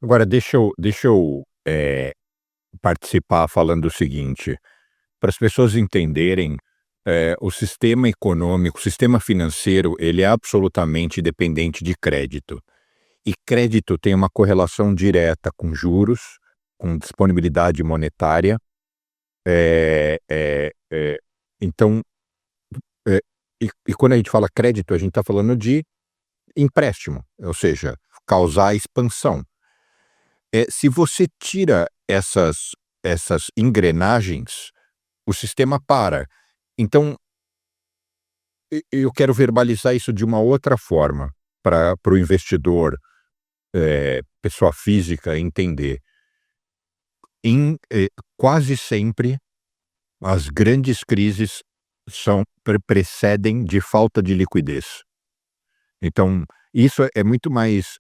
Agora deixa eu participar falando o seguinte, para as pessoas entenderem, o sistema econômico, o sistema financeiro, ele é absolutamente dependente de crédito. E crédito tem uma correlação direta com juros, com disponibilidade monetária, eh eh eh, então, eh, e quando a gente fala crédito, a gente está falando de empréstimo, ou seja, causar expansão. Se você tira essas engrenagens, o sistema para. Então, eu quero verbalizar isso de uma outra forma, para o investidor, pessoa física, entender. Quase sempre, as grandes crises precedem de falta de liquidez. Então, isso é muito mais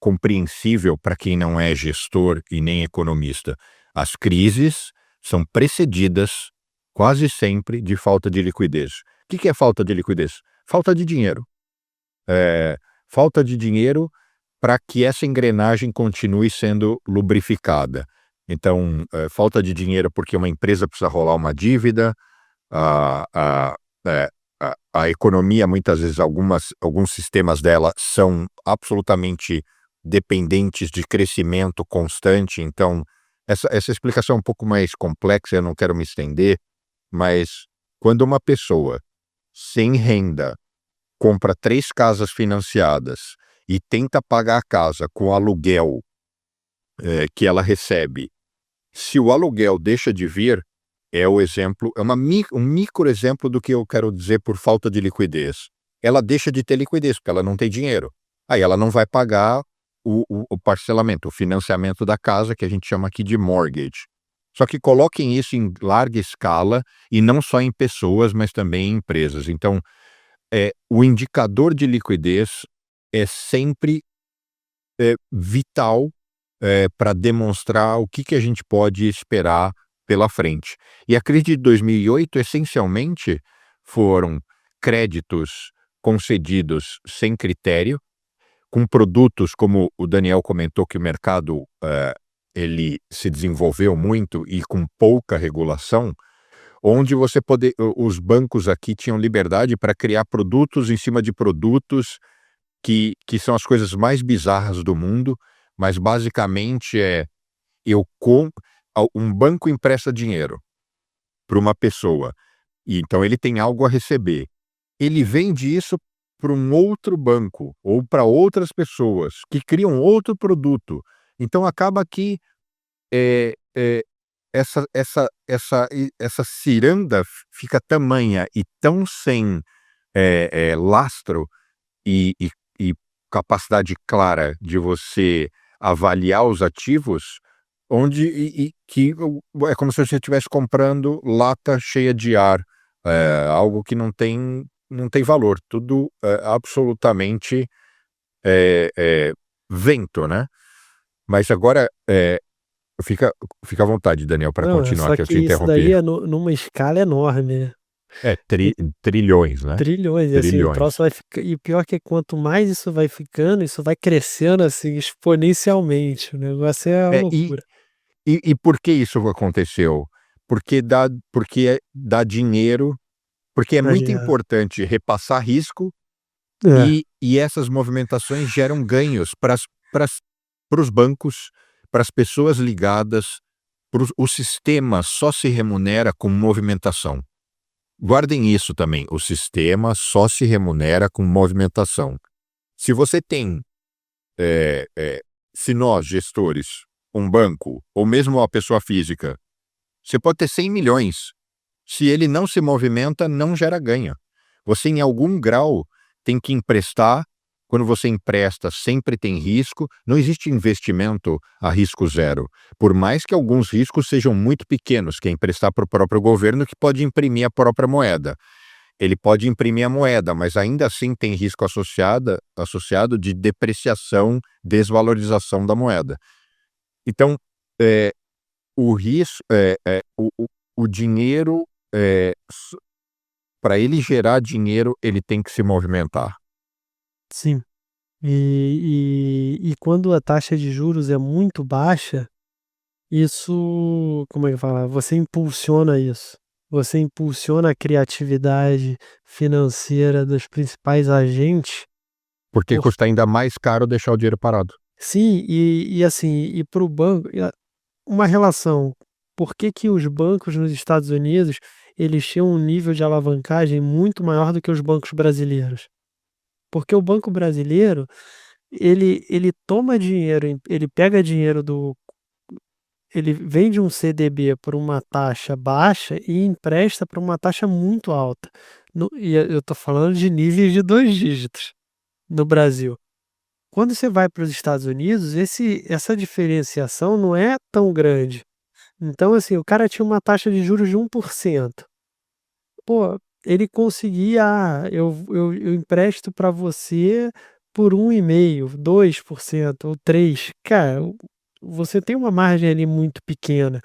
compreensível para quem não é gestor e nem economista. As crises são precedidas quase sempre de falta de liquidez. O que é falta de liquidez? Falta de dinheiro. Falta de dinheiro para que essa engrenagem continue sendo lubrificada. Então, falta de dinheiro porque uma empresa precisa rolar uma dívida, a, a, é, a economia, muitas vezes, alguns sistemas dela são absolutamente dependentes de crescimento constante. Então, essa explicação é um pouco mais complexa, eu não quero me estender, mas quando uma pessoa sem renda compra 3 casas financiadas e tenta pagar a casa com o aluguel que ela recebe, se o aluguel deixa de vir, é o exemplo, um micro exemplo do que eu quero dizer por falta de liquidez. Ela deixa de ter liquidez, porque ela não tem dinheiro. Aí ela não vai pagar o parcelamento, o financiamento da casa, que a gente chama aqui de mortgage. Só que coloquem isso em larga escala, e não só em pessoas, mas também em empresas. Então, o indicador de liquidez é sempre vital para demonstrar o que a gente pode esperar pela frente. E a crise de 2008, essencialmente, foram créditos concedidos sem critério, com produtos, como o Daniel comentou, que o mercado ele se desenvolveu muito e com pouca regulação, onde os bancos aqui tinham liberdade para criar produtos em cima de produtos que são as coisas mais bizarras do mundo, mas basicamente um banco empresta dinheiro para uma pessoa, e então ele tem algo a receber. Ele vende isso para um outro banco ou para outras pessoas que criam outro produto. Então acaba que eh eh, essa ciranda fica tamanha e tão sem lastro e e capacidade clara de você avaliar os ativos, onde é como se você estivesse comprando lata cheia de ar, algo que não tem valor, tudo absolutamente vento, né. Mas agora, fica fica à vontade, Daniel, para Não, é continuar, só que eu que te isso daí interrompi. é numa escala enorme, né. E Trilhões, né, trilhões, e assim, o troço trilhões. vai ficar, e pior que quanto mais isso vai ficando, isso vai crescendo, assim, exponencialmente, o negócio é uma É, e loucura. e por que isso aconteceu? Porque dá dinheiro, porque é muito Imagina. importante repassar risco, É, e essas movimentações geram ganhos para os bancos, para as pessoas ligadas, o sistema só se remunera com movimentação. Guardem isso também, o sistema só se remunera com movimentação. Se você tem, se nós, gestores, um banco, ou mesmo uma pessoa física, você pode ter 100 milhões. Se ele não se movimenta, não gera ganho. Você, em algum grau, tem que emprestar. Quando você empresta, sempre tem risco. Não existe investimento a risco zero. Por mais que alguns riscos sejam muito pequenos, que é emprestar para o próprio governo, que pode imprimir a própria moeda. Ele pode imprimir a moeda, mas ainda assim tem risco associado de depreciação, desvalorização da moeda. Então, eh, o risco, o dinheiro, para ele gerar dinheiro, ele tem que se movimentar. sim. E quando a taxa de juros é muito baixa, isso, como é que fala? Você impulsiona isso. Você impulsiona a criatividade financeira dos principais agentes, Porque por custa ainda mais caro deixar o dinheiro parado. sim, assim, e para o banco uma relação, por que que os bancos nos Estados Unidos, eles tinham um nível de alavancagem muito maior do que os bancos brasileiros? Porque o banco brasileiro, ele toma dinheiro, ele pega dinheiro do ele vende um CDB por uma taxa baixa e empresta por uma taxa muito alta. Eu estou falando de níveis de 2 dígitos no Brasil. Quando você vai para os Estados Unidos, essa diferenciação não é tão grande. Então, assim, o cara tinha uma taxa de juros de 1%. Pô, ele conseguia: eu empresto para você por 1,5, 2% ou 3. Cara, você tem uma margem ali muito pequena.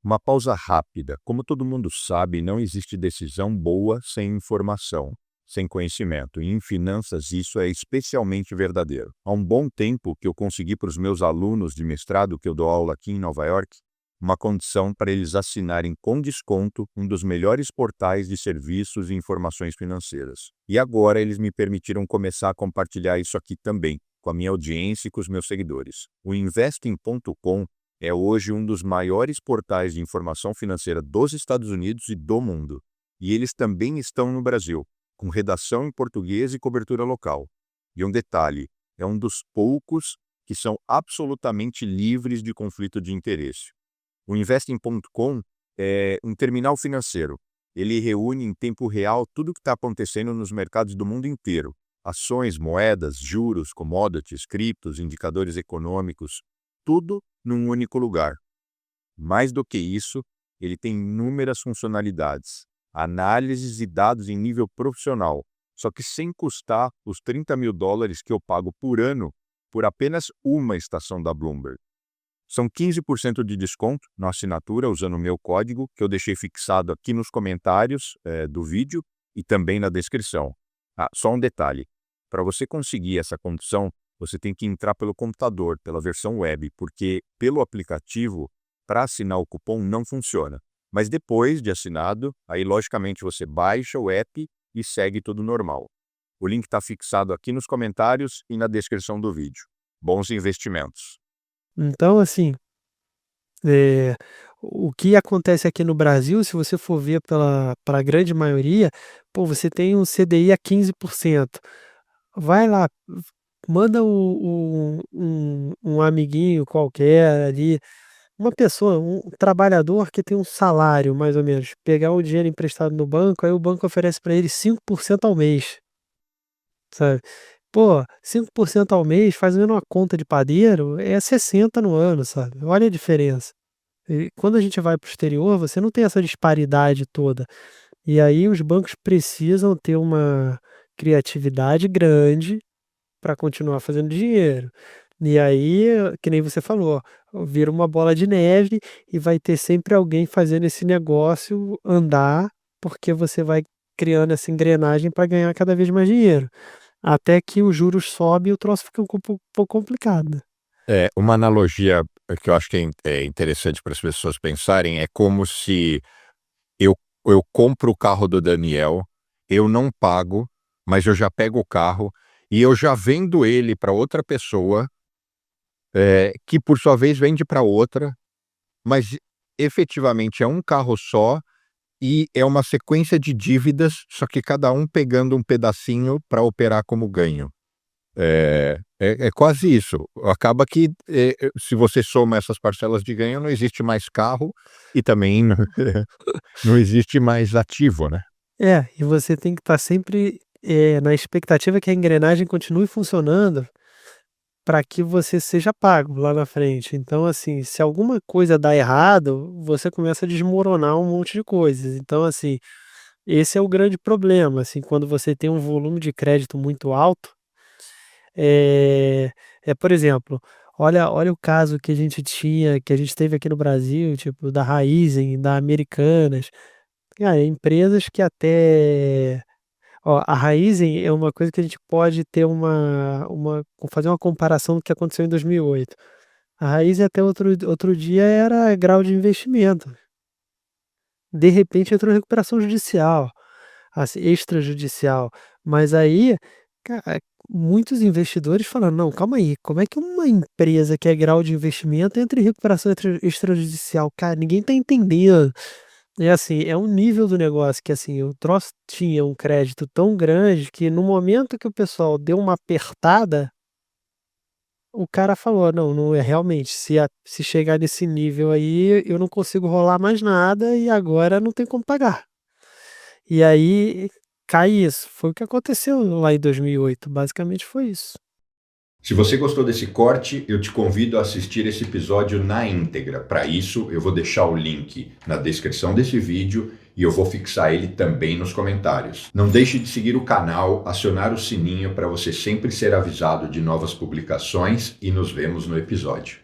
Uma pausa rápida. Como todo mundo sabe, não existe decisão boa sem informação, sem conhecimento. E em finanças isso é especialmente verdadeiro. Há um bom tempo que eu consegui para os meus alunos de mestrado, que eu dou aula aqui em Nova York, uma condição para eles assinarem com desconto um dos melhores portais de serviços e informações financeiras. E agora eles me permitiram começar a compartilhar isso aqui também, com a minha audiência e com os meus seguidores. O investing.com é hoje um dos maiores portais de informação financeira dos Estados Unidos e do mundo. E eles também estão no Brasil, com redação em português e cobertura local. E um detalhe, é um dos poucos que são absolutamente livres de conflito de interesse. O Investing.com é um terminal financeiro. Ele reúne em tempo real tudo o que está acontecendo nos mercados do mundo inteiro. Ações, moedas, juros, commodities, criptos, indicadores econômicos, tudo num único lugar. Mais do que isso, ele tem inúmeras funcionalidades, análises e dados em nível profissional, só que sem custar os $30.000 que eu pago por ano por apenas uma estação da Bloomberg. São 15% de desconto na assinatura usando o meu código, que eu deixei fixado aqui nos comentários do vídeo e também na descrição. Só um detalhe, para você conseguir essa condição, você tem que entrar pelo computador, pela versão web, porque pelo aplicativo, para assinar o cupom não funciona. Mas depois de assinado, aí logicamente você baixa o app e segue tudo normal. O link está fixado aqui nos comentários e na descrição do vídeo. Bons investimentos! Então, assim, eh, o que acontece aqui no Brasil, se você for ver para a grande maioria, pô, você tem um CDI a 15%. Vai lá, manda um amiguinho qualquer ali, uma pessoa, um trabalhador que tem um salário mais ou menos, pegar o dinheiro emprestado no banco, aí o banco oferece para ele 5% ao mês, sabe. Pô, 5% ao mês, fazendo uma conta de padeiro, é 60 no ano, sabe. Olha a diferença. E quando a gente vai para o exterior, você não tem essa disparidade toda. E aí os bancos precisam ter uma criatividade grande para continuar fazendo dinheiro. E aí, que nem você falou, vira uma bola de neve e vai ter sempre alguém fazendo esse negócio andar, porque você vai criando essa engrenagem para ganhar cada vez mais dinheiro, até que os juros sobem e o troço fica um pouco complicado. Uma analogia que eu acho que é interessante para as pessoas pensarem é como se eu, eu compro o carro do Daniel, eu não pago, mas eu já pego o carro e eu já vendo ele para outra pessoa, que por sua vez vende para outra, mas efetivamente é um carro só e é uma sequência de dívidas, só que cada um pegando um pedacinho para operar como ganho. É quase isso. Acaba que, se você soma essas parcelas de ganho, não existe mais carro e também não existe mais ativo, né. É, e você tem que estar sempre, na expectativa que a engrenagem continue funcionando para que você seja pago lá na frente. Então, assim, se alguma coisa dá errado, você começa a desmoronar um monte de coisas. Então, assim, esse é o grande problema, assim, quando você tem um volume de crédito muito alto, é por exemplo, olha o caso que a gente teve aqui no Brasil, tipo, da Raizen, da Americanas, cara, empresas que até Ó, a Raizen é uma coisa que a gente pode ter fazer uma comparação do que aconteceu em 2008. A Raizen até outro dia era grau de investimento. De repente entrou recuperação judicial, assim, extrajudicial. Mas aí, muitos investidores falando: "Não, calma aí, como é que uma empresa que é grau de investimento entra em recuperação extrajudicial? Cara, ninguém tá entendendo". É assim, é um nível do negócio que, assim, o troço tinha um crédito tão grande que no momento que o pessoal deu uma apertada, o cara falou: "Não, não é realmente, se chegar nesse nível aí, eu não consigo rolar mais nada e agora não tem como pagar". E aí cai isso. Foi o que aconteceu lá em 2008, basicamente foi isso. Se você gostou desse corte, eu te convido a assistir esse episódio na íntegra. Para isso, eu vou deixar o link na descrição desse vídeo e eu vou fixar ele também nos comentários. Não deixe de seguir o canal, acionar o sininho para você sempre ser avisado de novas publicações e nos vemos no episódio.